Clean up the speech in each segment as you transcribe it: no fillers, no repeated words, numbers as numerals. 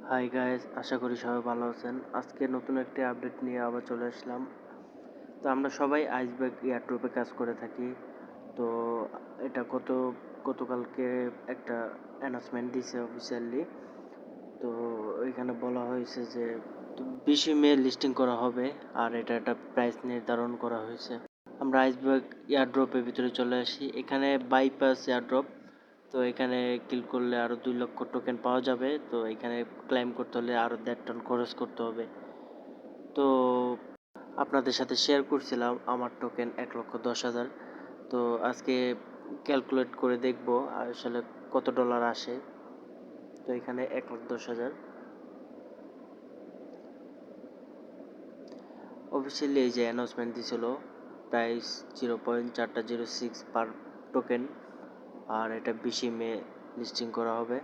Hi guys, আশা করি সবাই ভালো আছেন। আজকে নতুন একটি আপডেট নিয়ে আবার চলে আসলাম। তো আমরা সবাই আইসবার্গ এয়ারড্রপে কাজ করে থাকি। তো এটা গতকালকে একটা অ্যানাউন্সমেন্ট দিয়েছে অফিসিয়ালি। তো এখানে বলা হয়েছে যে 20 মে লিস্টিং করা হবে, আর এটা একটা প্রাইস নির্ধারণ করা হয়েছে। আমরা আইসবার্গ এয়ারড্রপের ভিতরে চলে আসি। এখানে বাইপাস এয়ারড্রপ। তো এখানে ক্লিক করলে আরও 2 লক্ষ টোকেন পাওয়া যাবে। তো এখানে ক্লেম করতে হলে আরও 1.5 টন খরচ করতে হবে। তো আপনাদের সাথে শেয়ার করছিলাম আমার টোকেন 1,10,000। তো আজকে ক্যালকুলেট করে দেখব আসলে কত ডলার আসে। তো এখানে 1,10,000 অফিসিয়ালি এই যে অ্যানাউন্সমেন্ট দিছিল, প্রাইস 0.406 পার টোকেন, আর এটা 20 মে লিস্টিং করা হবে।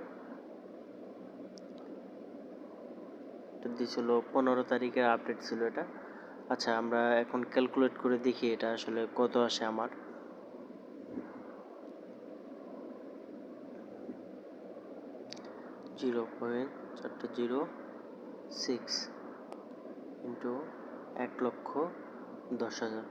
দিছিল 15 তারিখের আপডেট ছিল এটা। আচ্ছা, আমরা এখন ক্যালকুলেট করে দেখি এটা আসলে কত আসে আমার। $0.406 ইন্টু 1,10,000।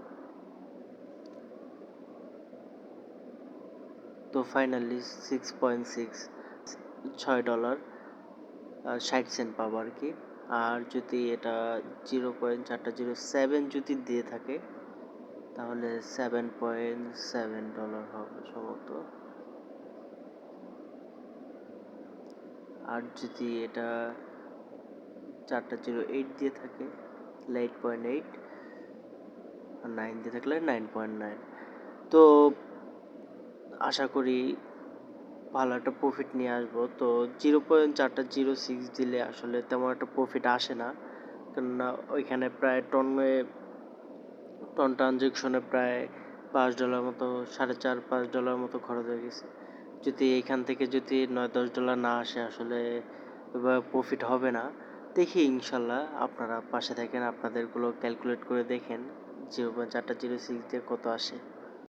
তো ফাইনালি $6.60 পাবো আর কি। আর যদি এটা 0.407 যদি দিয়ে থাকে তাহলে $7.7 হবে সম্ভবত। আর যদি এটা 4.08 দিয়ে থাকে তাহলে 8.8, আর 9 দিয়ে থাকলে 9.9। তো আশা করি ভালো একটা প্রফিট নিয়ে আসবো। তো 0.406 দিলে আসলে তেমন একটা প্রফিট আসে না, কেননা ওইখানে প্রায় টন ট্রানজেকশনে প্রায় $5 মতো, $4.5-5 মতো খরচ হয়ে গেছে। যদি এইখান থেকে যদি $9-10 না আসে আসলে প্রফিট হবে না। দেখি ইনশাল্লাহ, আপনারা পাশে থাকেন, আপনাদেরগুলো ক্যালকুলেট করে দেখেন 0.406 দিয়ে কত আসে।